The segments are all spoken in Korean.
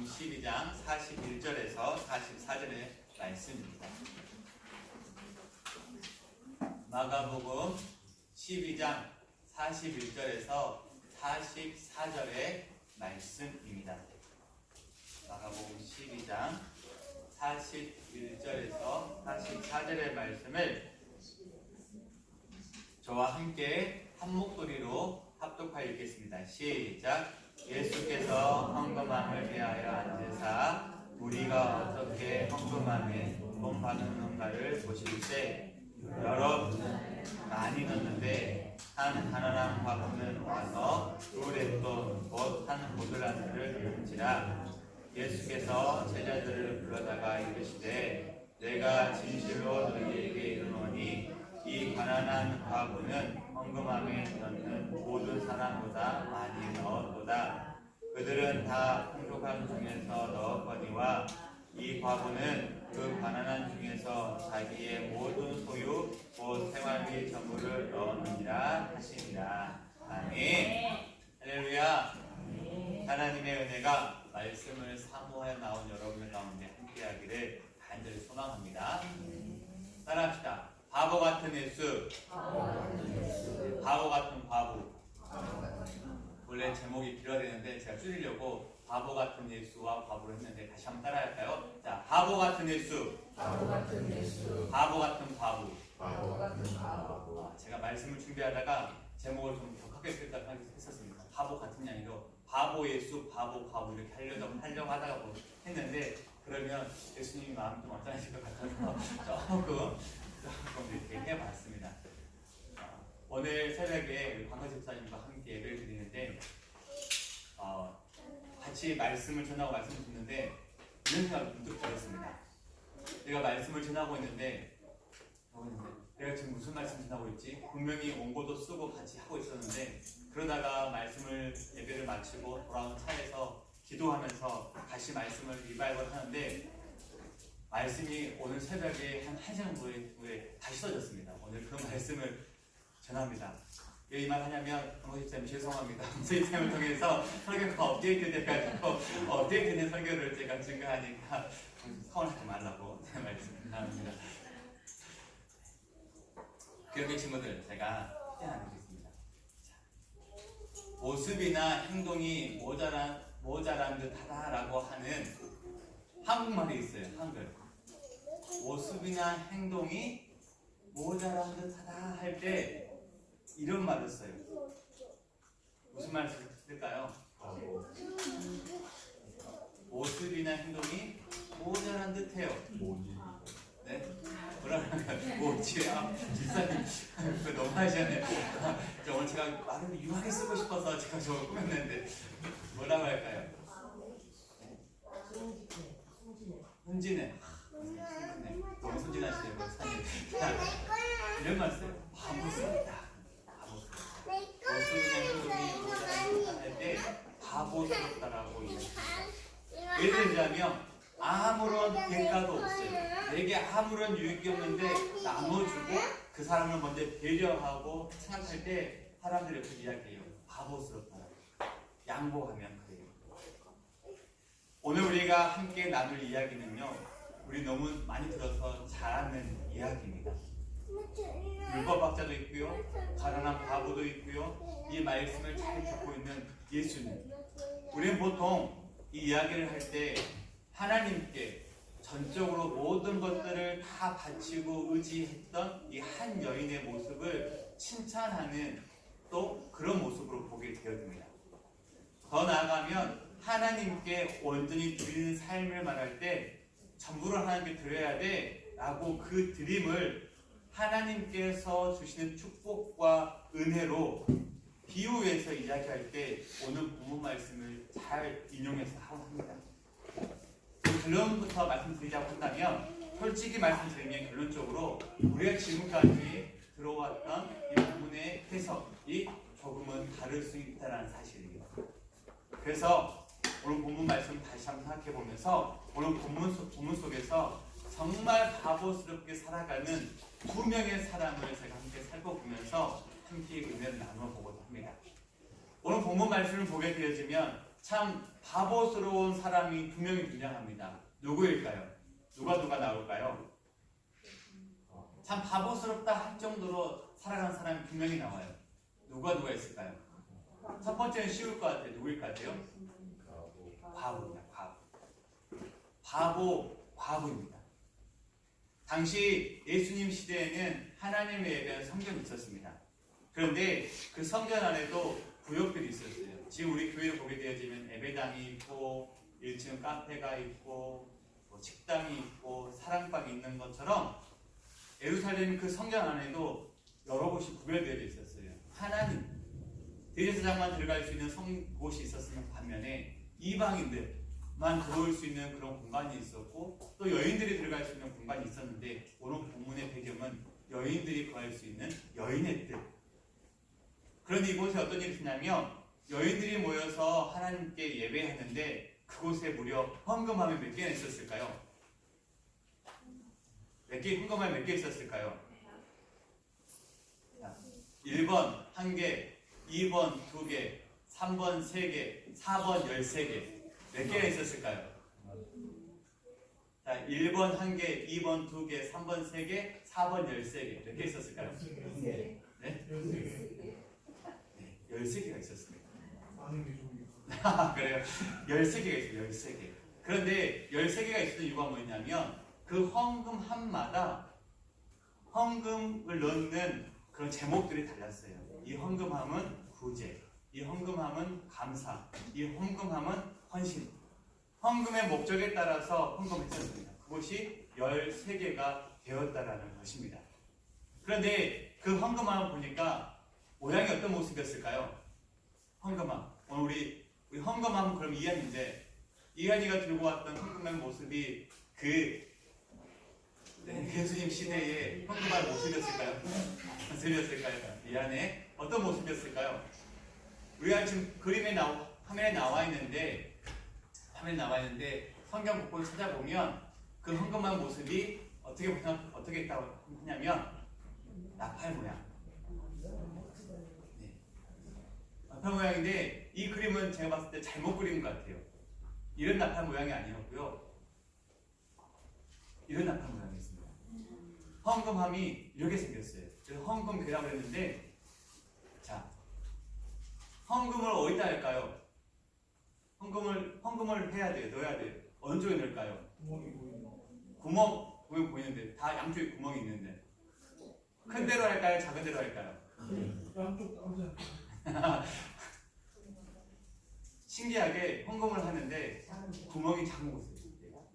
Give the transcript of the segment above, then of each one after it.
12장 41절에서 44절의 말씀입니다. 마가복음 12장 41절에서 44절의 말씀입니다. 마가복음 12장 41절에서 44절의 말씀을 저와 함께 한 목소리로 합독하여 읽겠습니다. 시작. 예수께서 헌금함을 대하여 앉으사 우리가 어떻게 헌금함에 돈 받는가를 보실 때 여러 많이 넣는데 한 가난한 과부는 와서 두 렛돈 곧 한 보들란트를 넣은지라. 예수께서 제자들을 불러다가 이르시되 내가 진실로 너희에게 이르노니 이 가난한 과부는 헌금함에 넣는 모든 사람보다 많이 넣었도다. 그들은 다 풍족한 중에서 넣었거니와 이 과부는 그 가난한 중에서 자기의 모든 소유 곧 생활비 전부를 넣었느니라 하시니라. 아멘. 할렐루야. 하나님의 은혜가 말씀을 사모하여 나온 여러분들 가운데 함께하기를 간절히 소망합니다. 따라합시다. 바보 같은 예수, 바보 같은 과부. 원래 제목이 길어야 되는데 제가 줄이려고 바보 같은 예수와 과부를 했는데 다시 한번 따라할까요? 자, 바보 같은 예수, 바보 같은 예수, 바보 같은 과부. 바보 같은 과부. 제가 말씀을 준비하다가 제목을 좀 격하게 쓸까 했었습니다. 바보 같은 게 아니라 바보 예수, 바보 과부 이렇게 하려고 하다가 했는데 그러면 예수님이 마음이 좀 완전하실 것 같아서 조금 이렇게 해봤습니다. 오늘 새벽에 광호 집사님과 함께 예배를 드리는데 같이 말씀을 전하고 말씀을 듣는데 이런 생각이 문득 들었습니다. 내가 말씀을 전하고 있는데 내가 지금 무슨 말씀 전하고 있지? 분명히 원고도 쓰고 같이 하고 있었는데 그러다가 말씀을 예배를 마치고 돌아온 차에서 기도하면서 다시 말씀을 리바이벌 하는데 말씀이 오늘 새벽에 한 1시간 후에 다시 써졌습니다. 오늘 그 말씀을 전합니다. 왜 이 말 하냐면 강호집사님 죄송합니다. 강호집사님을 통해서 설교가 업데이트 돼가지고 업데이트된 설교를 제가 증가하니까 서운하지 말라고 제 말씀 나눕니다. 그렇게 친구들 제가 해나가겠습니다. 모습이나 행동이 모자란 듯하다라고 하는 한국말이 있어요. 한글. 모습이나 행동이 모자란 듯하다 할 때 이런 말을 써요. 무슨 말을 쓸까요? 모습이나 행동이 모자란 듯해요. 네? 뭐라고요? 뭐지요? 집사님 그거 너무 하시네요. 오늘 제가 말을 유하게 쓰고 싶어서 제가 저걸 꾸몄는데 뭐라고 할까요? 순진해. 너무 순진하시네요, 목사님. 이런 말 써요. 바보스럽다. 모습이나 행동이 모자란 할 때 바보스럽다라고 이야기합니다. 예를 들자면 아무런 대가도 없어요. 내게 아무런 유익이 없는데 나눠주고 그 사람을 먼저 배려하고 생각할 때 사람들이 그 이야기해요. 바보스럽다라고. 양보하면 그래요. 오늘 우리가 함께 나눌 이야기는요, 우리 너무 많이 들어서 잘 아는 이야기입니다. 율법학자도 있고요, 가난한 과부도 있고요, 이 말씀을 잘 듣고 있는 예수님. 우리는 보통 이 이야기를 할 때 하나님께 전적으로 모든 것들을 다 바치고 의지했던 이 한 여인의 모습을 칭찬하는 또 그런 모습으로 보게 되어집니다. 더 나아가면 하나님께 온전히 드리는 삶을 말할 때 전부를 하나님께 드려야 돼 라고 그 드림을 하나님께서 주시는 축복과 은혜로 비유해서 이야기할 때 오늘 본문 말씀을 잘 인용해서 하고 합니다. 결론부터 말씀드리자고 한다면 솔직히 말씀드리면 결론적으로 우리가 지금까지 들어왔던 이 본문의 해석이 조금은 다를 수 있다는 사실입니다. 그래서 오늘 본문 말씀 다시 한번 생각해 보면서 오늘 본문 속에서 정말 바보스럽게 살아가는 두 명의 사람을 제가 함께 살펴보면서 함께 은혜를 나누어 보고자 합니다. 오늘 본문 말씀을 보게 되어지면 참 바보스러운 사람이 두 명이 등장합니다. 누구일까요? 누가 나올까요? 참 바보스럽다 할 정도로 살아가는 사람이 두 명이 나와요. 누가 있을까요? 첫 번째는 쉬울 것 같아요. 누구일 것 같아요? 과부입니다. 과부입니다. 당시 예수님 시대에는 하나님에 대한 성전이 있었습니다. 그런데 그 성전 안에도 구역들이 있었어요. 지금 우리 교회를 보게 되어지면 예배당이 있고 1층 카페가 있고 뭐 식당이 있고 사랑방이 있는 것처럼 예루살렘 그 성전 안에도 여러 곳이 구별되어 있었어요. 하나님 대제사장만 들어갈 수 있는 곳이 있었으면 반면에 이방인들만 들어올 수 있는 그런 공간이 있었고 또 여인들이 들어갈 수 있는 공간이 있었는데 오늘 본문의 배경은 여인들이 거할 수 있는 여인의 뜰. 그런데 이곳에 어떤 일이 있냐면 여인들이 모여서 하나님께 예배하는데 그곳에 무려 헌금함이 몇 개나 있었을까요? 헌금함이 몇 개 있었을까요? 1번 1개, 2번 2개, 3번 3개, 4번 13개. 몇 개나 있었을까요? 자, 1번 1개, 2번 2개, 3번 3개, 4번 13개. 몇 개 있었을까요? 네? 13개가 있었습니다. 그래요. 13개가 있어요. 13개. 그런데 13개가 있었던 이유가 뭐냐면 그 헌금함마다 헌금을 넣는 그런 제목들이 달랐어요. 이 헌금함은 구제, 이 헌금함은 감사, 이 헌금함은 헌신. 헌금의 목적에 따라서 헌금했었습니다. 그것이 13개가 되었다라는 것입니다. 그런데 그 헌금함을 보니까 모양이 어떤 모습이었을까요? 헌금함. 오늘 우리 헌금함은 그럼 이한인데 이한이가 들고 왔던 헌금함의 모습이 예수님 시대의 헌금함의 모습이었을까요? 미안해. 어떤 모습이었을까요? 우리가 지금 화면에 나와 있는데 성경 곳곳을 찾아보면 그 헌금함 모습이 어떻게 있다고 하냐면 나팔 모양. 나팔 모양인데 이 그림은 제가 봤을 때 잘못 그린 것 같아요. 이런 나팔 모양이 아니었고요. 이런 나팔 모양이었습니다. 헌금함이 이렇게 생겼어요. 그래서 헌금괴라고 했는데, 자, 헌금을 어디다 할까요? 헌금을 해야 돼요. 넣어야 돼요. 어느 쪽에 넣을까요? 구멍이 보이는데, 다 양쪽에 구멍이 있는데. 큰 데로 할까요? 작은 데로 할까요? 신기하게 헌금을 하는데 구멍이 작은 곳에 있어요.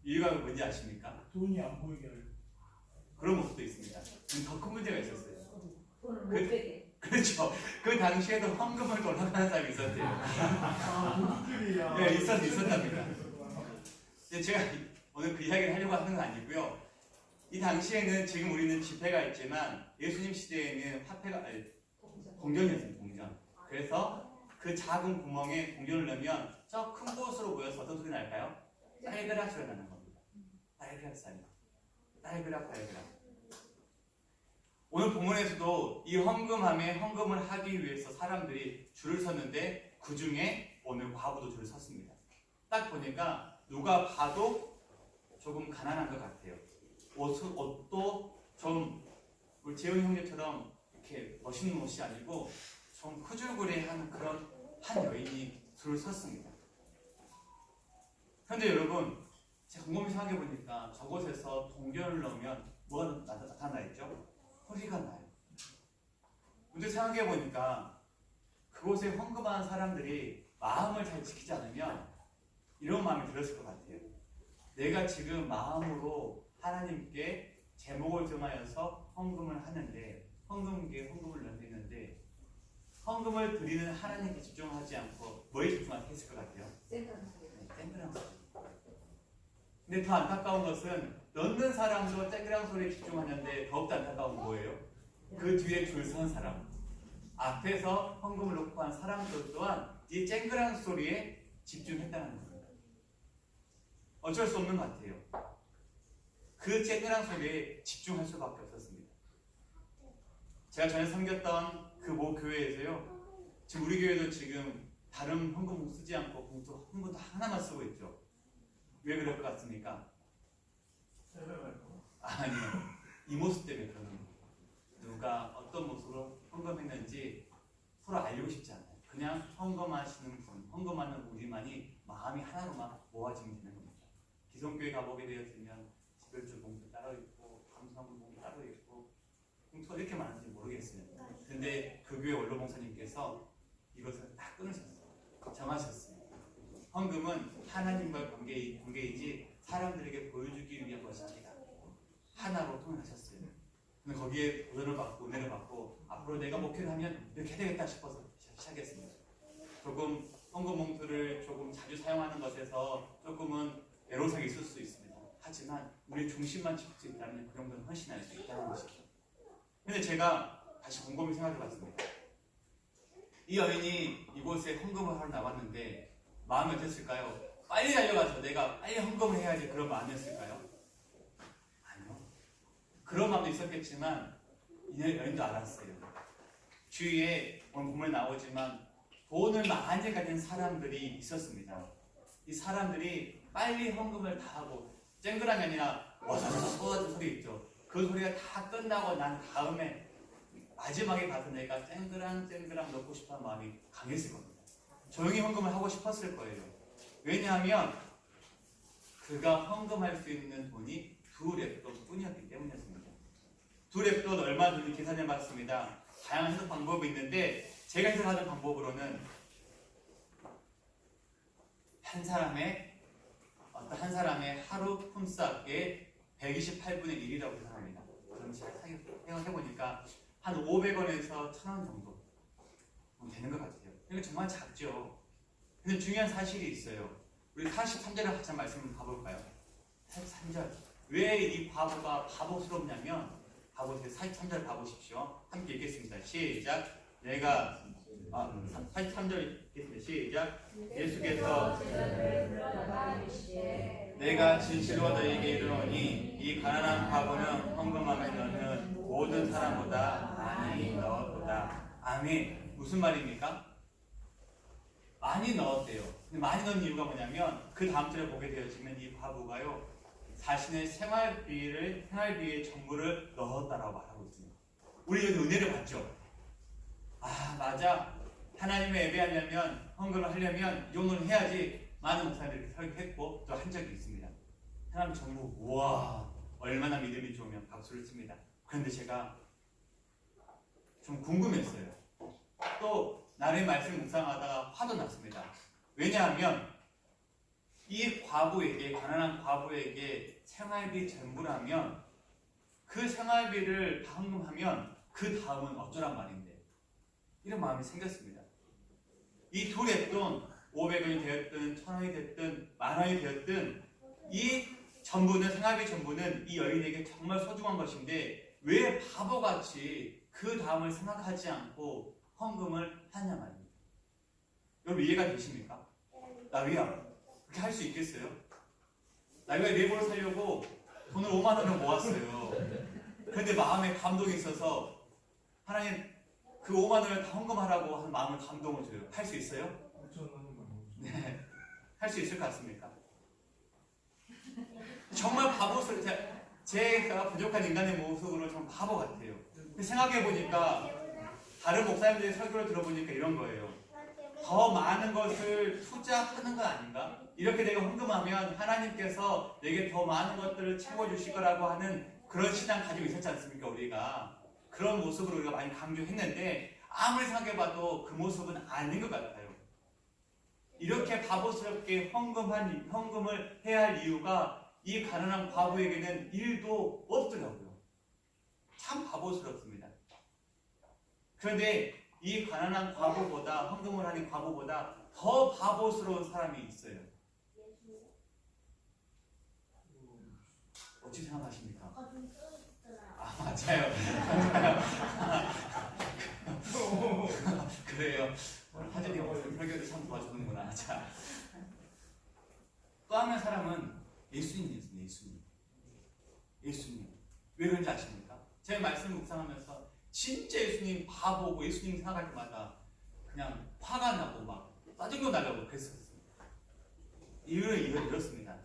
이유가 뭔지 아십니까? 돈이 안 보이게 하려고. 그런 모습도 있습니다. 더 큰 문제가 있었어요. 돈을 못 빼게. 그렇죠. 그 당시에도 헌금을 돌아가는 사람이 있었대요. 도둑들이야. 네, 있었답니다. 제가 오늘 그 이야기를 하려고 하는 건 아니고요. 이 당시에는 지금 우리는 지폐가 있지만 예수님 시대에는 공전이었습니다. 공전. 그래서 그 작은 구멍에 공전을 넣으면 저 큰 곳으로 모여서 어떤 소리 날까요? 딸그락 소리가 나는 겁니다. 딸그락 소리. 딸그락. 오늘 본문에서도 이 헌금함에 헌금을 하기 위해서 사람들이 줄을 섰는데 그 중에 오늘 과부도 줄을 섰습니다. 딱 보니까 누가 봐도 조금 가난한 것 같아요. 옷도 좀 우리 재훈 형제처럼 이렇게 멋있는 옷이 아니고 좀 후줄구리한 그런 한 여인이 줄을 섰습니다. 그런데 여러분, 제가 곰곰이 생각해 보니까 저곳에서 동전을 넣으면 뭐가 나타나 있죠? 소리가 나요. 근데 생각해 보니까 그곳에 헌금하는 사람들이 마음을 잘 지키지 않으면 이런 마음이 들었을 것 같아요. 내가 지금 마음으로 하나님께 제목을 정하여서 헌금을 하는데 헌금을 넣는데 헌금을 드리는 하나님께 집중하지 않고 뭐에 집중하게 했을 것 같아요? 쨍그랑 소리. 근데 더 안타까운 것은 넣는 사람도 쨍그랑 소리에 집중하는데 더욱더 안타까운 뭐예요? 그 뒤에 줄 선 사람, 앞에서 헌금을 놓고 한 사람들 또한 이 쨍그랑 소리에 집중했다는 겁니다. 어쩔 수 없는 것 같아요. 그 쨍그랑 소리에 집중할 수밖에 없었습니다. 제가 전에 섬겼던 그 모 교회에서요, 지금 우리 교회도 지금 다른 헌금 쓰지 않고 봉투 헌금도 하나만 쓰고 있죠. 왜 그럴 것 같습니까? 아니요. 이 모습 때문에 그러는 거예요. 누가 어떤 모습으로 헌금했는지 서로 알리고 싶지 않아요. 그냥 헌금하시는 분, 헌금하는 우리만이 마음이 하나로만 모아지면 되는 겁니다. 기성교회 가보게 되었으면 지별주 봉투 따로 있고 감사문 봉투 따로 있고 봉투가 이렇게 많은지 모르겠어요. 근데 그 교회 원로 목사님께서 이것을 딱 끊으셨어요. 정하셨어요. 헌금은 하나님과 관계이지 사람들에게 보여주기 위한 것이 아니다. 하나로 통일하셨어요. 근데 거기에 도전을 받고 은혜를 받고 앞으로 내가 목회를 하면 이렇게 해야 되겠다 싶어서 시작했습니다. 조금 헌금 봉투를 조금 자주 사용하는 것에서 조금은 애로사항이 있을 수 있습니다. 하지만 우리 중심만 지킬 수 있다면 그 정도는 훨씬 알 수 있다는 것이죠. 근데 제가 다시 곰곰이 생각해 봤습니다. 이 여인이 이곳에 헌금을 하러 나왔는데 마음이 어땠을까요? 빨리 달려가서 내가 빨리 헌금을 해야지 그런 마음이었을까요? 아니요. 그런 마음도 있었겠지만 이 여인도 알았어요. 주위에 오늘 본문에 나오지만 돈을 많이 가진 사람들이 있었습니다. 이 사람들이 빨리 헌금을 다 하고 쨍그랑이 아니라 와사사사 쏟아진 소리 있죠. 그 소리가 다 끝나고 난 다음에 마지막에 가서 내가 쨍그랑 넣고 싶어하는 마음이 강했을 겁니다. 조용히 헌금을 하고 싶었을 거예요. 왜냐하면 그가 헌금할 수 있는 돈이 두 랩돈 뿐이었기 때문이었습니다. 두 랩돈 얼마 돈인지 계산해 봤습니다. 다양한 해석 방법이 있는데 제가 해석하는 방법으로는 한 사람의 하루 품삯의 128분의 1이라고 생각합니다. 그럼 잘 생각해보니까 한 500원에서 1000원 정도 되는 것 같아요. 이거 정말 작죠. 근데 중요한 사실이 있어요. 우리 43절에 같이 말씀을 봐볼까요? 43절. 왜 이 바보가 바보스럽냐면, 바보세요. 43절 봐보십시오. 함께 읽겠습니다. 시작. 43절 읽겠습니다. 시작. 예수께서 내가 진실로 너희에게 이르노니 이 가난한 바보는 헌금함에 넣는 모든 사람보다 많이 넣었도다. 아멘. 무슨 말입니까? 많이 넣었대요. 근데 많이 넣은 이유가 뭐냐면 그 다음 절에 보게 되어지면 이 바보가요 자신의 생활비의 전부를 넣었다라고 말하고 있습니다. 우리 여기 은혜를 받죠. 아 맞아. 하나님의 예배하려면 헌금을 하려면 이 정도는 해야지. 많은 목사님들이 설교했고 또 한 적이 있습니다. 하나님 전부 우와 얼마나 믿음이 좋으면 박수를 칩니다. 그런데 제가 좀 궁금했어요. 또 나름의 말씀 묵상하다가 화도 났습니다. 왜냐하면 이 과부에게 가난한 과부에게 생활비 전부라면 그 생활비를 다 헌금하면 그 다음은 어쩌란 말인데 이런 마음이 생겼습니다. 이 두 랩돈 500원이 되었든 1000원이 됐든 만원이 되었든 이 전부는 생활비 전부는 이 여인에게 정말 소중한 것인데 왜 바보같이 그 다음을 생각하지 않고 헌금을 하냐 말입니다. 여러분 이해가 되십니까? 나위야 그렇게 할 수 있겠어요? 나위가 네벌을 살려고 돈을 5만 원을 모았어요. 그런데 마음에 감동이 있어서 하나님 그 5만 원을 다 헌금하라고 하는 마음을 감동을 줘요. 할 수 있어요? 네, 할 수 있을 것 같습니까? 정말 바보스러워. 제가 부족한 인간의 모습으로 좀 바보 같아요. 생각해보니까 다른 목사님들의 설교를 들어보니까 이런 거예요. 더 많은 것을 투자하는 건 아닌가? 이렇게 내가 헌금하면 하나님께서 내게 더 많은 것들을 채워주실 거라고 하는 그런 신앙 가지고 있었지 않습니까? 우리가 그런 모습으로 우리가 많이 강조했는데 아무리 생각해봐도 그 모습은 아닌 것 같아요. 이렇게 바보스럽게 헌금을 해야 할 이유가 이 가난한 과부에게는 1도 없더라고요. 참 바보스럽습니다. 그런데 이 가난한 과부보다 헌금을 하는 과부보다 더 바보스러운 사람이 있어요. 어찌 생각하십니까? 아 맞아요. 그래요. 하진이 설교도 참 도와주는구나. 자, 또 한 사람은 예수님이었습니다. 예수님. 왜 그런지 아십니까? 제가 말씀 묵상하면서 진짜 예수님 바보고 예수님 생각할 때마다 그냥 화가 나고 막 짜증도 나려고 그랬었습니다. 이유는 이렇습니다.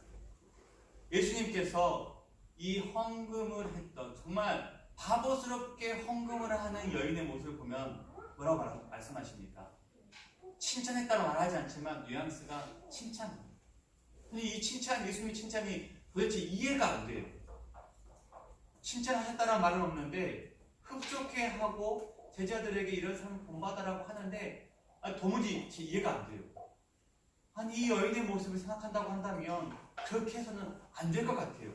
예수님께서 이 헌금을 했던 정말 바보스럽게 헌금을 하는 여인의 모습을 보면 뭐라고 말씀하십니까? 칭찬했다고 말하지 않지만 뉘앙스가 칭찬입니다. 근데 이 칭찬, 예수님의 칭찬이 도대체 이해가 안 돼요. 칭찬하셨다는 말은 없는데 흡족해 하고 제자들에게 이런 사람을 본받아라고 하는데 도무지 이해가 안 돼요. 아니 이 여인의 모습을 생각한다고 한다면 그렇게 해서는 안 될 것 같아요.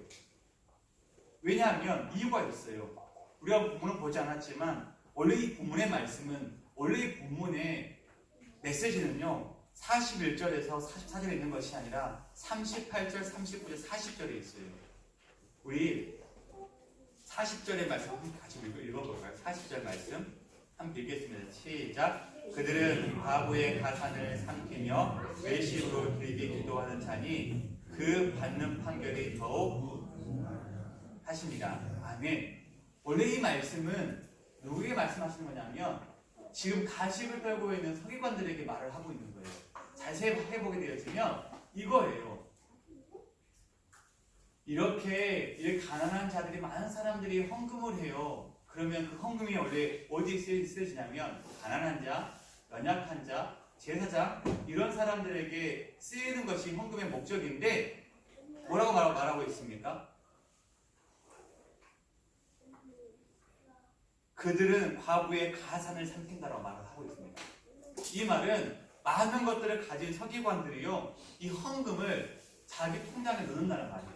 왜냐하면 이유가 있어요. 우리가 본문을 보지 않았지만 원래 이 본문의 말씀은 원래 이 본문의 메시지는요 41절에서 44절에 있는 것이 아니라 38절, 39절, 40절에 있어요. 우리 40절의 말씀 같이 읽어볼까요? 40절 말씀 한번 읽겠습니다. 시작. 그들은 바보의 가산을 삼키며 외식으로 길게 기도하는 자니 그 받는 판결이 더욱 하십니다. 아멘. 원래 이 말씀은 누구에게 말씀하시는 거냐면 지금 가십을 떨고 있는 서기관들에게 말을 하고 있는 거예요. 자세히 해보게 되어지면 이거예요. 이렇게 가난한 자들이 많은 사람들이 헌금을 해요. 그러면 그 헌금이 원래 어디에 쓰여지냐면 가난한 자, 연약한 자, 제사장 이런 사람들에게 쓰이는 것이 헌금의 목적인데 뭐라고 말하고 있습니까? 그들은 과부의 가산을 삼킨다라고 말을 하고 있습니다. 이 말은 많은 것들을 가진 서기관들이요 이 헌금을 자기 통장에 넣는다는 말이에요.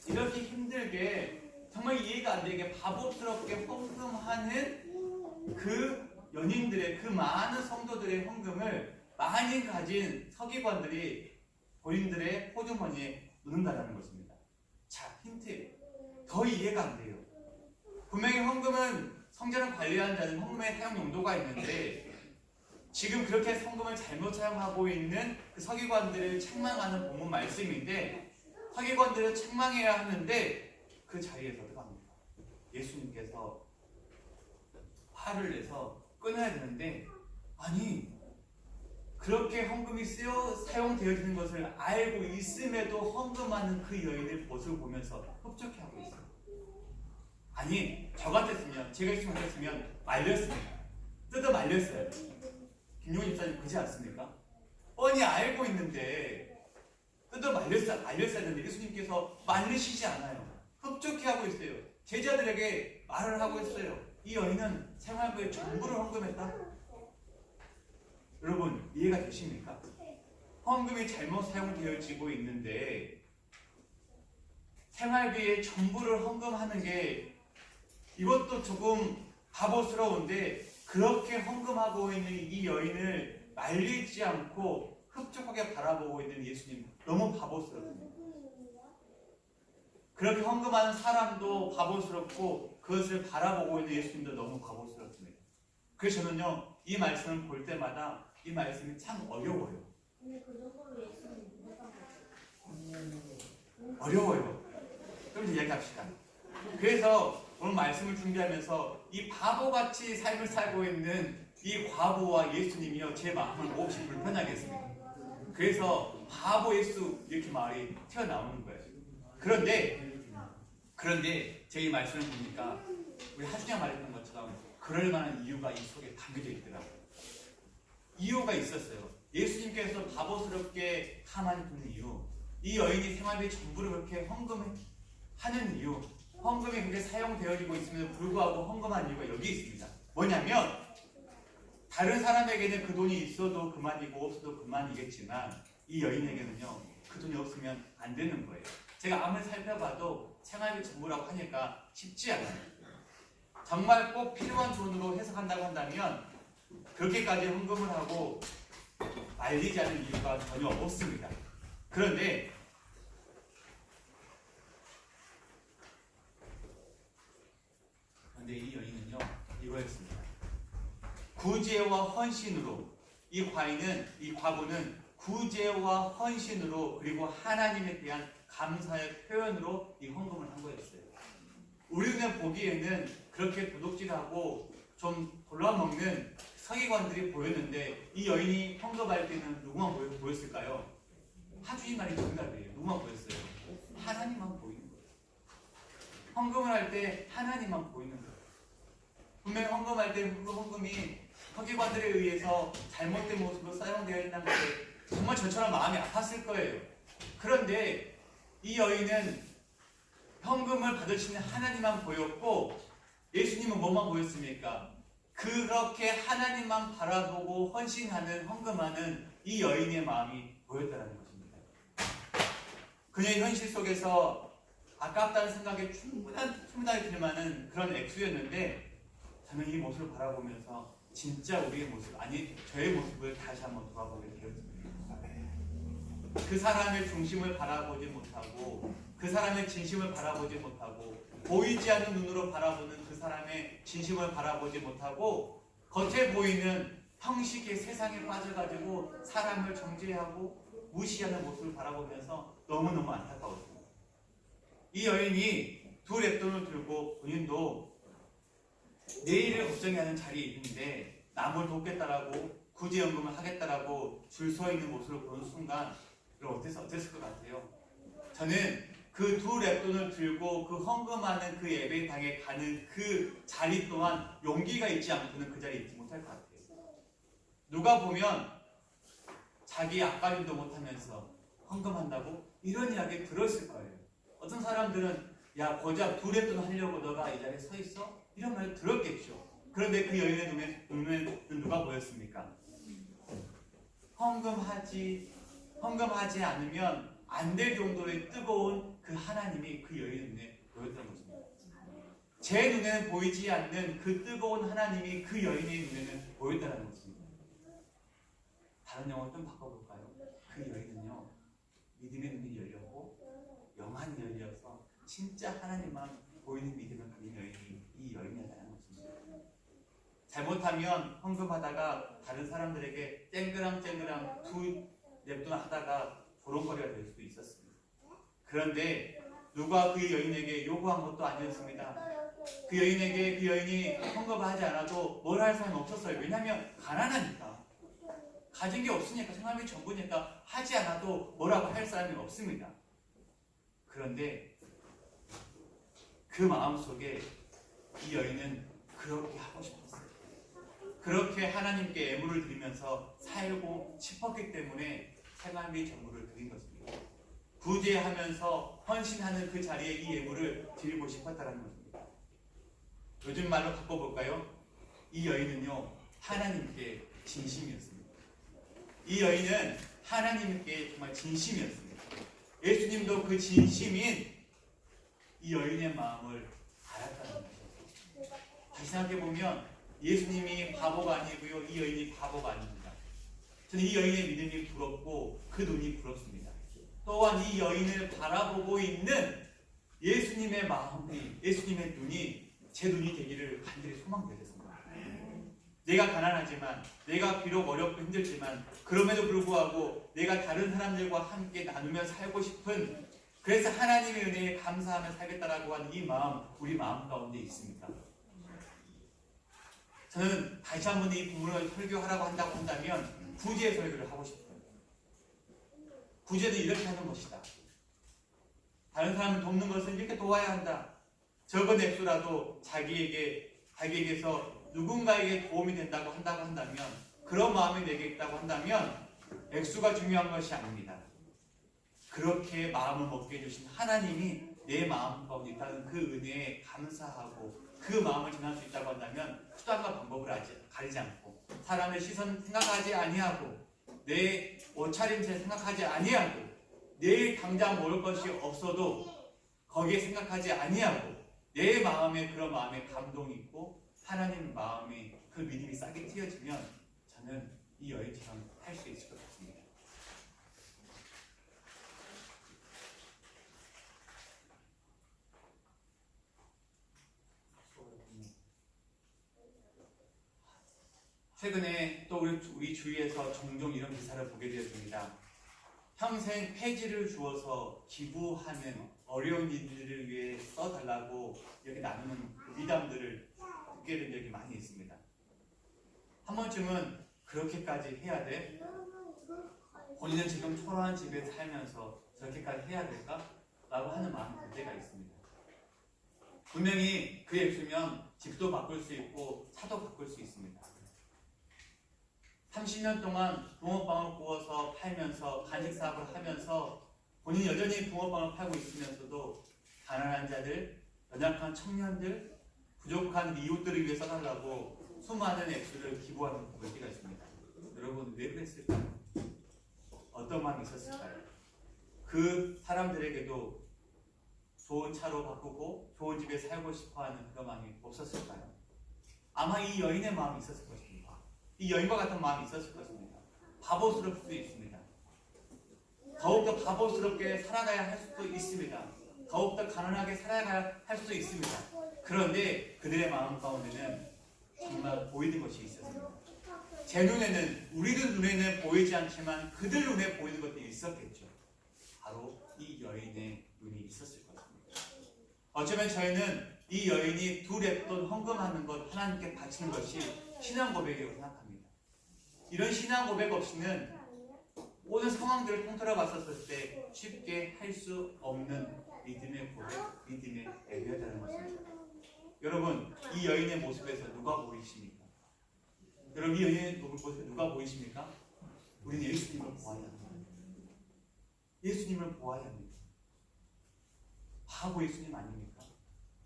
이렇게 힘들게 정말 이해가 안 되게 바보스럽게 헌금하는 그 연인들의 그 많은 성도들의 헌금을 많이 가진 서기관들이 본인들의 호주머니에 넣는다는 것입니다. 자, 힌트. 더 이해가 안 돼요. 분명히 헌금은 성전을 관리하는 자는 헌금의 사용 용도가 있는데 지금 그렇게 헌금을 잘못 사용하고 있는 그 서기관들을 책망하는 본문 말씀인데 서기관들을 책망해야 하는데 그 자리에서 어떻게 합니까? 예수님께서 화를 내서 끊어야 되는데 아니 그렇게 헌금이 사용되어지는 것을 알고 있음에도 헌금하는 그 여인의 모습을 보면서 흡족해하고 있어요. 아니 저 같았으면 제가 예수님 같았으면 말렸습니다. 뜯어 말렸어요. 김용훈 집사님 그렇지 않습니까? 뻔히 알고 있는데 뜯어 말렸어야 되는데 예수님께서 말리시지 않아요. 흡족해하고 있어요. 제자들에게 말을 하고 있어요. 이 여인은 생활비의 전부를 헌금했다. 여러분 이해가 되십니까? 헌금이 잘못 사용되어지고 있는데 생활비의 전부를 헌금하는 게 이것도 조금 바보스러운데 그렇게 헌금하고 있는 이 여인을 말리지 않고 흡족하게 바라보고 있는 예수님 너무 바보스럽습니다. 그렇게 헌금하는 사람도 바보스럽고 그것을 바라보고 있는 예수님도 너무 바보스럽습니다. 그래서 저는요 이 말씀을 볼 때마다 이 말씀이 참 어려워요. 어려워요. 그럼 이제 이야기합시다. 그래서 오늘 말씀을 준비하면서 이 바보같이 삶을 살고 있는 이 과부와 예수님이요 제 마음을 몹시 불편하게 했습니다. 그래서 바보 예수 이렇게 말이 튀어나오는 거예요. 그런데 제 이 말씀을 보니까 우리 하준이가 말했던 것처럼 그럴 만한 이유가 이 속에 담겨져 있더라고요. 이유가 있었어요. 예수님께서 바보스럽게 가만히 두는 이유, 이 여인이 생활비 전부를 그렇게 헌금하는 이유, 헌금이 그렇게 사용되어지고 있음에도 불구하고 헌금한 이유가 여기 있습니다. 뭐냐면 다른 사람에게는 그 돈이 있어도 그만이고 없어도 그만이겠지만 이 여인에게는요 그 돈이 없으면 안 되는 거예요. 제가 아무리 살펴봐도 생활비 전부라고 하니까 쉽지 않아요. 정말 꼭 필요한 돈으로 해석한다고 한다면 그렇게까지 헌금을 하고 말리지 않는 이유가 전혀 없습니다. 그런데 이 여인은요 이거였습니다. 구제와 헌신으로 이 과부는 구제와 헌신으로 그리고 하나님에 대한 감사의 표현으로 이 헌금을 한 거였어요. 우리는 보기에는 그렇게 도둑질하고 좀 골라먹는 서기관들이 보였는데 이 여인이 헌금할 때는 누구만 보였을까요? 하주님 말이 정답이에요. 누구만 보였어요? 하나님만 보이는 거예요. 헌금을 할 때 하나님만 보이는 거예요. 분명히 헌금할 때 헌금이 서기관들에 의해서 잘못된 모습으로 사용되어 있는 것에 정말 저처럼 마음이 아팠을 거예요. 그런데 이 여인은 헌금을 받으시는 하나님만 보였고 예수님은 뭐만 보였습니까? 그렇게 하나님만 바라보고 헌신하는 헌금하는 이 여인의 마음이 보였다는 것입니다. 그녀의 현실 속에서 아깝다는 생각에 충분하게 들 만한 그런 액수였는데 저는 이 모습을 바라보면서 진짜 우리의 모습, 아니 저의 모습을 다시 한번 돌아보게 되었습니다. 그 사람의 중심을 바라보지 못하고 그 사람의 진심을 바라보지 못하고 보이지 않는 눈으로 바라보는 그 사람의 진심을 바라보지 못하고 겉에 보이는 형식의 세상에 빠져가지고 사람을 정죄하고 무시하는 모습을 바라보면서 너무너무 안타까웠습니다. 이 여인이 두 랩돈을 들고 본인도 내일을 걱정하는 자리에 있는데 남을 돕겠다라고 구제연금을 하겠다라고 줄 서 있는 모습을 보는 순간 어땠을 것 같아요? 저는 그 두 랩돈을 들고 그 헌금하는 그 예배당에 가는 그 자리 또한 용기가 있지 않고는 그 자리에 있지 못할 것 같아요. 누가 보면 자기 앞가림도 못하면서 헌금한다고 이런 이야기 들었을 거예요. 어떤 사람들은 야 고작 두 랩돈 하려고 너가 이 자리에 서 있어? 이런 말을 들었겠죠. 그런데 그 여인의 눈에는 누가 보였습니까? 헌금하지 않으면 안 될 정도의 뜨거운 그 하나님이 그 여인의 눈에 보였던 것입니다. 제 눈에는 보이지 않는 그 뜨거운 하나님이 그 여인의 눈에는 보였다는 것입니다. 다른 영어 좀 바꿔볼까요? 그 여인은요 믿음의 눈이 열렸고 영안이 열려서 진짜 하나님만 보이는 믿음을 가진 여인이 이 여인이었다는 것입니다. 잘못하면 헌금하다가 다른 사람들에게 쨍그랑 두 냅돈 하다가 조롱거리가 될 수도 있었습니다. 그런데 누가 그 여인에게 요구한 것도 아니었습니다. 그 여인이 헌금을 하지 않아도 뭘 할 사람이 없었어요. 왜냐하면 가난하니까. 가진 게 없으니까 생활비 전부니까 하지 않아도 뭐라고 할 사람이 없습니다. 그런데 그 마음속에 이 여인은 그렇게 하고 싶었어요. 그렇게 하나님께 예물을 드리면서 살고 싶었기 때문에 생활비 전부를 드린 것입니다. 구제하면서 헌신하는 그 자리에 이 예물을 드리고 싶었다는 것입니다. 요즘 말로 바꿔볼까요? 이 여인은요 하나님께 진심이었습니다. 이 여인은 하나님께 정말 진심이었습니다. 예수님도 그 진심인 이 여인의 마음을 알았다는 것입니다. 다시 생각해보면 예수님이 바보가 아니고요 이 여인이 바보가 아닙니다. 저는 이 여인의 믿음이 부럽고 그 눈이 부럽습니다. 또한 이 여인을 바라보고 있는 예수님의 마음이 예수님의 눈이 제 눈이 되기를 간절히 소망드렸습니다. 내가 가난하지만 내가 비록 어렵고 힘들지만 그럼에도 불구하고 내가 다른 사람들과 함께 나누며 살고 싶은 그래서 하나님의 은혜에 감사하며 살겠다라고 하는 이 마음 우리 마음 가운데 있습니다. 저는 다시 한번 이 부분을 설교하라고 한다고 한다면 구제의 설교를 하고 싶어요. 구제는 이렇게 하는 것이다. 다른 사람을 돕는 것은 이렇게 도와야 한다. 적은 액수라도 자기에게서 누군가에게 도움이 된다고 한다면 그런 마음이 내게 있다고 한다면 액수가 중요한 것이 아닙니다. 그렇게 마음을 먹게 해주신 하나님이 내 마음 가운데 있다는 그 은혜에 감사하고 그 마음을 전할 수 있다고 한다면 수단과 방법을 가리지 않고 사람의 시선 생각하지 아니하고 내 옷차림새 생각하지 아니하고 내일 당장 먹을 것이 없어도 거기에 생각하지 아니하고 내 마음에 그런 마음에 감동이 있고 하나님 마음에 그 믿음이 싹이 튀어지면 저는 이 여인처럼 할 수 있을 것 같습니다. 최근에 또 우리 주위에서 종종 이런 기사를 보게 되었습니다. 평생 폐지를 주어서 기부하는 어려운 이들을 위해 써달라고 이렇게 나누는 미담들을 듣게 된 적이 많이 있습니다. 한 번쯤은 그렇게까지 해야 돼? 본인은 지금 초라한 집에 살면서 저렇게까지 해야 될까? 라고 하는 마음이 들 때가 있습니다. 분명히 그에 있으면 집도 바꿀 수 있고 차도 바꿀 수 있습니다. 30년 동안 붕어빵을 구워서 팔면서 간식 사업을 하면서 본인이 여전히 붕어빵을 팔고 있으면서도 가난한 자들, 연약한 청년들, 부족한 이웃들을 위해 써달라고 수많은 액수를 기부하는 볼 때가 있습니다. 여러분 왜 그랬을까요? 어떤 마음이 있었을까요? 그 사람들에게도 좋은 차로 바꾸고 좋은 집에 살고 싶어하는 그런 마음이 없었을까요? 아마 이 여인의 마음이 있었을 것입니다. 이 여인과 같은 마음이 있었을 것입니다. 바보스러울 수도 있습니다. 더욱더 바보스럽게 살아가야 할 수도 있습니다. 더욱더 가난하게 살아가야 할 수도 있습니다. 그런데 그들의 마음 가운데는 정말 보이는 것이 있었습니다. 제 눈에는, 우리들 눈에는 보이지 않지만 그들 눈에 보이는 것들이 있었겠죠. 바로 이 여인의 눈이 있었을 것입니다. 어쩌면 저희는 이 여인이 두 랩돈 헌금하는 것, 하나님께 바치는 것이 신앙 고백이라고 생각합니다. 이런 신앙 고백 없이는 모든 상황들을 통틀어 봤었을 때 쉽게 할 수 없는 믿음의 고백, 믿음의 예배라는 것입니다. 여러분, 이 여인의 모습에서 누가 보이십니까? 여러분, 이 여인의 모습에 누가 보이십니까? 우리는 예수님을 보아야 합니다. 예수님을 보아야 합니다. 바보 예수님 아닙니까?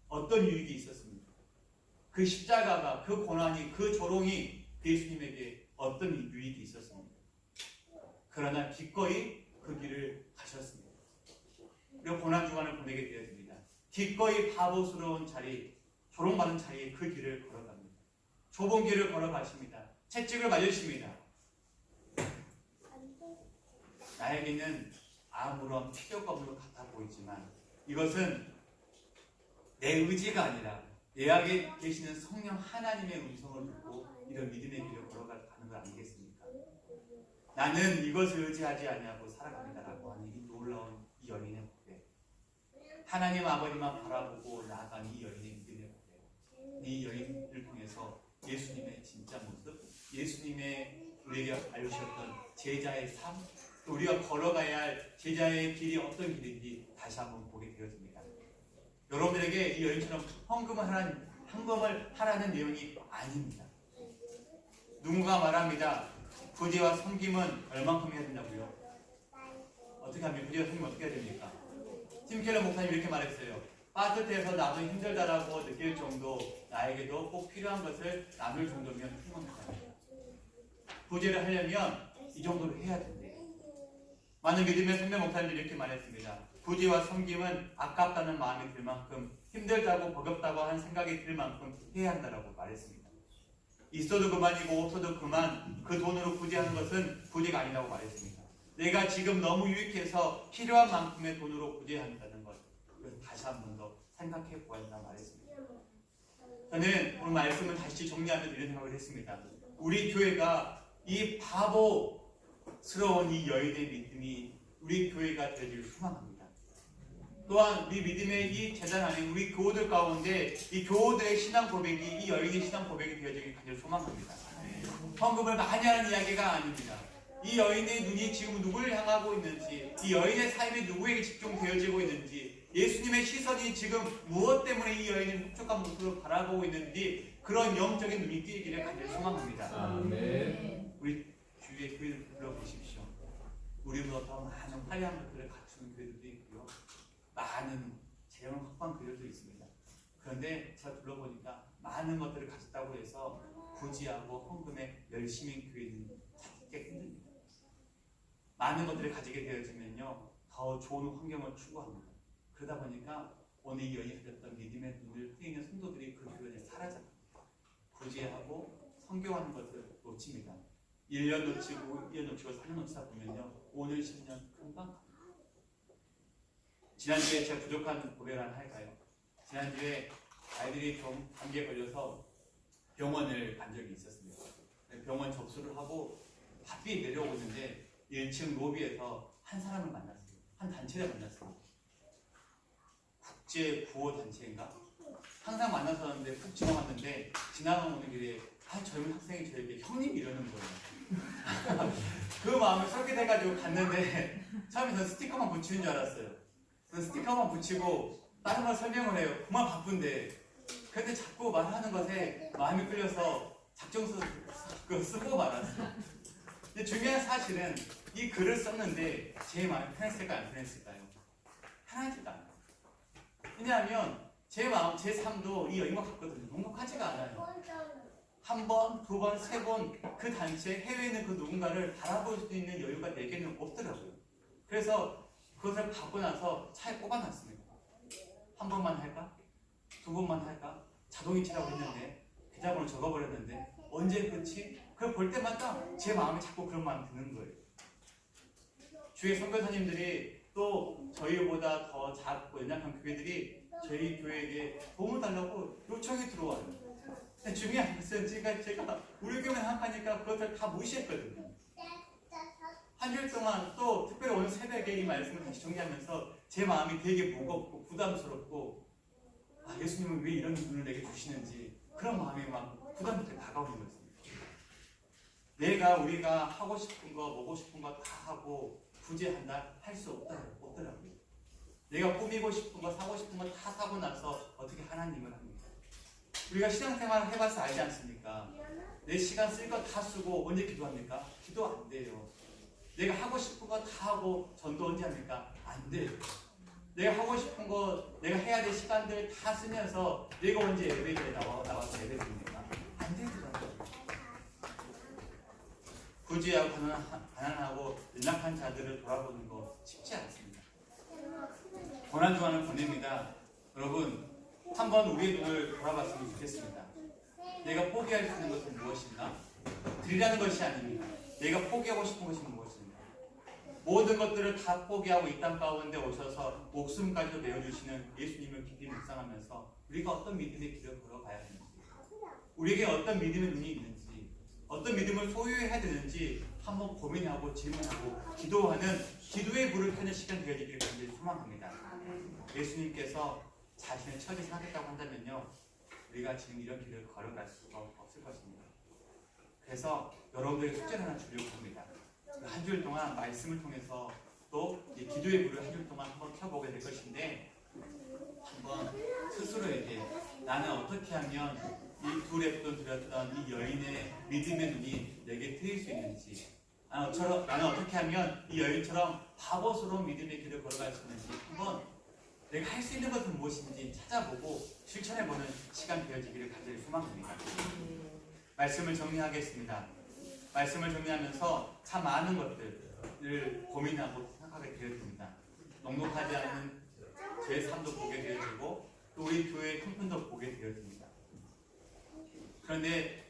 어떤 유익이 있었습니까? 그 십자가가, 그 고난이, 그 조롱이 그 예수님에게 어떤 유익이 있었습니까? 그러나 기꺼이 그 길을 가셨습니다. 그리고 고난주간을 보내게 되었습니다. 기꺼이 바보스러운 자리, 조롱받은 자리에 그 길을 걸어갑니다. 좁은 길을 걸어가십니다. 채찍을 맞으십니다. 나에게는 아무런 필요가 없는 것 같아 보이지만 이것은 내 의지가 아니라 내 안에 계시는 성령 하나님의 음성을 듣고 이런 믿음의 길을 걸어가는 것 아니겠습니까? 나는 이것을 의지하지 아니하고 살아갑니다라고 하는 이 놀라운 이 여인의 고백, 하나님 아버지만 바라보고 나아간 이 여인의 믿음의 고백, 이 여인을 통해서 예수님의 진짜 모습, 예수님의 우리에게 알려주셨던 제자의 삶, 또 우리가 걸어가야 할 제자의 길이 어떤 길인지 다시 한번 보게 되어집니다. 여러분들에게 이 여인처럼 헌금을 하라는 내용이 아닙니다. 누군가 말합니다. 부지와 섬김은 얼만큼 해야 된다고요? 어떻게 하면 부지와 섬김은 어떻게 해야 됩니까? 팀켈러 목사님 이렇게 말했어요. 빠듯해서 나도 힘들다라고 느낄 정도, 나에게도 꼭 필요한 것을 나눌 정도면 충분하다. 부지를 하려면 이 정도로 해야 된대요. 많은 믿음의 선배 목사님들이 이렇게 말했습니다. 부지와 섬김은 아깝다는 마음이 들 만큼, 힘들다고 버겁다고 하는 생각이 들 만큼 해야 한다라고 말했습니다. 있어도 그만이고 없어도 그만, 그 돈으로 부지하는 것은 부지가 아니라고 말했습니다. 내가 지금 너무 유익해서 필요한 만큼의 돈으로 부지한다는 것, 그래서 다시 한 번 더 생각해 보아야 한다고 말했습니다. 저는 오늘 말씀을 다시 정리하면서 이런 생각을 했습니다. 우리 교회가 이 바보스러운 이 여인의 믿음이 우리 교회가 되길 소망합니다. 또한 우리 믿음의 이 재단 안에 우리 교우들 가운데 이 교우들의 신앙 고백이 이 여인의 신앙 고백이 되어지길 간절히 소망합니다. 헌금을 많이 하는 이야기가 아닙니다. 이 여인의 눈이 지금 누구를 향하고 있는지, 이 여인의 삶이 누구에게 집중되어지고 있는지, 예수님의 시선이 지금 무엇 때문에 이 여인을 흡족한 모습으로 바라보고 있는지 그런 영적인 눈이 띄기를 간절히 소망합니다. 아멘. 우리 주위의 교회를 불러보십시오. 우리보다 더 많은 화려한 것들을 갖추는 교회들도 있고요. 많은 재능을 확보한 교회들도 있습니다. 그런데 제가 둘러보니까 많은 것들을 가졌다고 해서 부지하고 헌금에 열심인 교회는 찾기 힘듭니다. 많은 것들을 가지게 되어지면요, 더 좋은 환경을 추구합니다. 그러다 보니까 오늘 이 여인이 가졌던 믿음의 눈을 트이는 성도들이 그 교회에 사라집니다. 부지하고 성교하는 것을 놓칩니다. 1년 놓치고 2년 놓치고 3년 놓치다 보면요, 오늘 10년 금방 갑니다. 지난주에 제가 부족한 고백을 하나 할까요? 지난주에 아이들이 좀 감기에 걸려서 병원을 간 적이 있었습니다. 병원 접수를 하고 바삐 내려오고 있는데 1층 로비에서 한 사람을 만났어요. 한 단체를 만났습니다. 국제 구호 단체인가? 항상 만나서는데 푹 지나갔는데 지나가는 길에 젊은 학생이 저에게 형님 이러는 거예요. 그 마음이 쏠게 돼가지고 갔는데 처음에 저는 스티커만 붙이는 줄 알았어요. 저는 스티커만 붙이고 다른 걸 설명을 해요. 그만 바쁜데. 근데 자꾸 말하는 것에 마음이 끌려서 작정서 쓰고 말았어요. 근데 중요한 사실은 이 글을 썼는데 제 마음이 편했을까요? 안 편했을까요? 편하지가 않아요. 왜냐하면 제 마음, 제 삶도 이 여인과 같거든요. 넉넉하지가 않아요. 한 번, 두 번, 세 번 그 단체 해외에 있는 그 누군가를 바라볼 수 있는 여유가 내게는 없더라고요. 그래서 그것을 받고 나서 차에 꼽아놨습니다. 한 번만 할까? 두 번만 할까? 자동이체라고 했는데 계좌번호 적어버렸는데 언제 끝이? 그걸 볼 때마다 제 마음에 자꾸 그런 마음이 드는 거예요. 주의 선교사님들이 또 저희보다 더 작고 연약한 교회들이 저희 교회에게 도움을 달라고 요청이 들어와요. 근데 중요한 것은 제가 우리 교회만 생각하니까 그것을 다 무시했거든요. 한 주일 동안 또 특별히 오늘 새벽에 이 말씀을 다시 정리하면서 제 마음이 되게 무겁고 부담스럽고 예수님은 왜 이런 눈을 내게 주시는지 그런 마음이 막 부담스럽게 다가오는 거였습니다. 우리가 하고 싶은 거, 먹고 싶은 거 다 하고 굳이 한다? 할 수 없더라고요. 내가 꾸미고 싶은 거, 사고 싶은 거 다 사고 나서 어떻게 하나님을 합니까? 우리가 신앙생활을 해봐서 알지 않습니까? 내 시간 쓸 거 다 쓰고 언제 기도합니까? 기도 안 돼요. 내가 하고 싶은 거 다 하고 전도 언제 합니까? 안 돼요. 내가 하고 싶은 거, 내가 해야 될 시간들 다 쓰면서 내가 언제 예배에 나와서 예배 드립니까? 안 되더라고요. 구제하고 가난하고 연약한 자들을 돌아보는 거 쉽지 않습니다. 고난주간을 보냅니다. 여러분, 한번 우리의 눈을 돌아봤으면 좋겠습니다. 내가 포기할 수 있는 것은 무엇인가? 드리라는 것이 아닙니다. 내가 포기하고 싶은 것이 무엇인가? 모든 것들을 다 포기하고 이 땅 가운데 오셔서 목숨까지도 내어주시는 예수님을 깊이 묵상하면서 우리가 어떤 믿음의 길을 걸어가야 하는지, 우리에게 어떤 믿음의 눈이 있는지, 어떤 믿음을 소유해야 되는지 한번 고민하고 질문하고 기도하는 기도의 불을 켜는 시간 되어지기를 간절히 소망합니다. 예수님께서 자신의 처지 생각했다고 한다면요, 우리가 지금 이런 길을 걸어갈 수가 없을 것입니다. 그래서 여러분들에게 숙제를 하나 주려고 합니다. 한 주일 동안 말씀을 통해서 또 기도의 불을 한 주일 동안 한번 켜보게 될 것인데, 한번 스스로에게 나는 어떻게 하면 이 두 랩돈 드렸던 이 여인의 믿음의 눈이 내게 트일 수 있는지, 나는 어떻게 하면 이 여인처럼 바보스러운 믿음의 길을 걸어갈 수 있는지 한번 내가 할 수 있는 것은 무엇인지 찾아보고 실천해보는 시간 되어지기를 간절히 소망합니다. 말씀을 정리하겠습니다. 말씀을 정리하면서 참 많은 것들을 고민하고 생각하게 되어집니다. 넉넉하지 않은 제 삶도 보게 되어지고 또 우리 교회의 형편도 보게 되어집니다. 그런데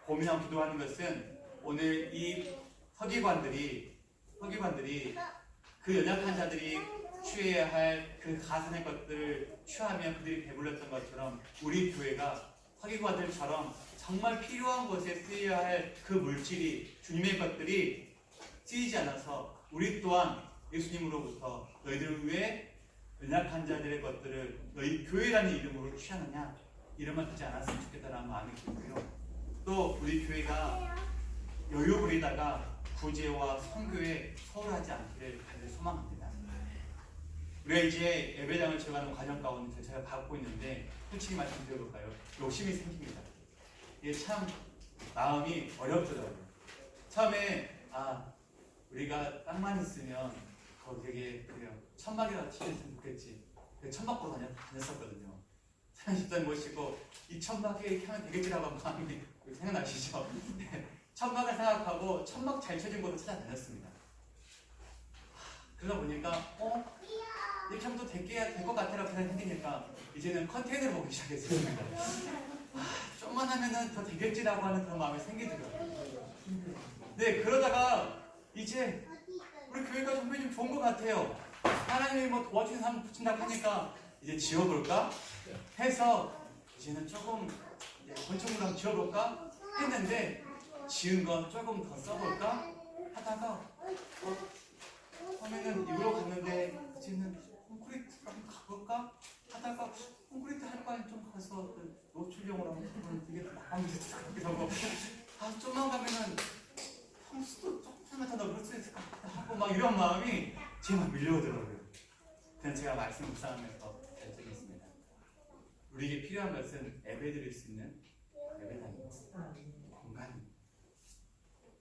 고민하고 기도하는 것은 오늘 이 서기관들이 그 연약한 자들이 취해야 할 그 가산의 것들을 취하며 그들이 배불렀던 것처럼 우리 교회가 서기관들처럼 정말 필요한 것에 쓰여야 할 그 물질이 주님의 것들이 쓰이지 않아서 우리 또한 예수님으로부터 너희들을 위해 연약한 자들의 것들을 너희 교회라는 이름으로 취하느냐 이름만 듣지 않았으면 좋겠다는 마음이 들고요. 또 우리 교회가 여유 부리다가 구제와 선교에 소홀하지 않기를 간절히 소망합니다. 우리가 이제 예배당을 지어가는 과정 가운데 제가 받고 있는데 솔직히 말씀드려볼까요? 욕심이 생깁니다. 이게 참 마음이 어렵더라고요. 처음에 우리가 땅만 있으면 되게 천막이라도 치셨으면 좋겠지. 천막 보고 다녔었거든요. 사장님 모시고 이 천막에 이렇게 하면 되겠지라고 마음이 생각나시죠? 천막을 생각하고 천막 잘 쳐진 곳을 찾아다녔습니다. 그러다 보니까 이렇게 하면 또 될 것 같아라고 생각하니까 이제는 컨테이너를 보기 시작했습니다. 좀만 하면은 더 되겠지라고 하는 그런 마음이 생기더라고요. 네, 그러다가 이제 우리 교회가 정말 좀 좋은 것 같아요. 하나님이 도와주는 사람 붙인다고 하니까 이제 지어볼까 해서 이제는 조금 건축물 한번 지어볼까 했는데 지은 건 조금 더 써볼까 하다가 처음에는 이으로 갔는데 이제는 콘크리트 한번 가볼까 하다가 콘크리트 할 바엔 좀 가서 이게 나가면서 같기도 하고 아 좀만 가면은 평수도 조금만 더 넓을 수 있을 것 같기도 하고 막 이런 마음이 제게 막 밀려오더라고요. 그래서 제가 말씀 묵상하면서 결정했습니다. 우리에게 필요한 것은 예배드릴 수 있는 예배당입니다. 공간입니다.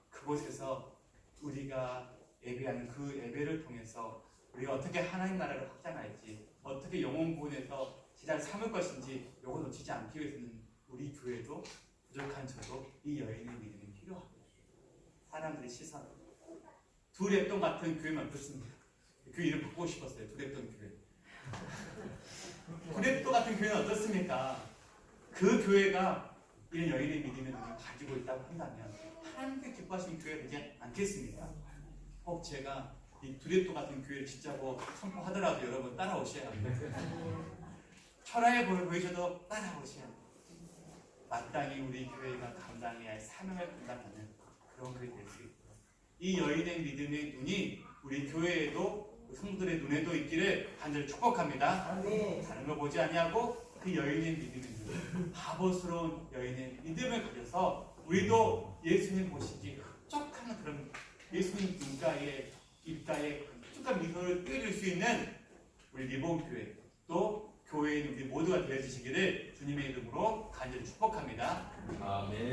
그곳에서 우리가 예배하는 그 예배를 통해서 우리가 어떻게 하나님 나라를 확장할지, 어떻게 영혼 구원에서 제자를 삼을 것인지 이걸 놓치지 않기 위해서는 우리 교회도 부족한 저도 이 여인의 믿음이 필요합니다. 사람들의 시선, 두랩돈 같은 교회만 그렇습니다. 그 이름 바꾸고 싶었어요. 두랩돈 교회. 두랩돈 같은 교회는 어떻습니까? 그 교회가 이런 여인의 믿음을 가지고 있다고 한다면 하나님께 기뻐하시는 교회가 되지 않겠습니까? 혹 제가 이 두레또 같은 교회를 짓자고 선포하더라도 여러분 따라오셔야 합니다. 철학에 보이셔도 따라오셔야 합니다. 마땅히 우리 교회가 감당해야 할 사명을 감당하는 그런 교회 될 수 있고요. 이 여인의 믿음의 눈이 우리 교회에도 성도들의 눈에도 있기를 간절히 축복합니다. 다른 걸 보지 아니하고 그 여인의 믿음의 눈, 바보스러운 여인의 믿음을 가져서 우리도 예수님 보시기 흡족한 그런 예수님 눈가에 입가에 흡족한 미소를 띄워줄 수 있는 우리 리본교회 또 교회인 우리 모두가 되어주시기를 주님의 이름으로 간절히 축복합니다. 아멘.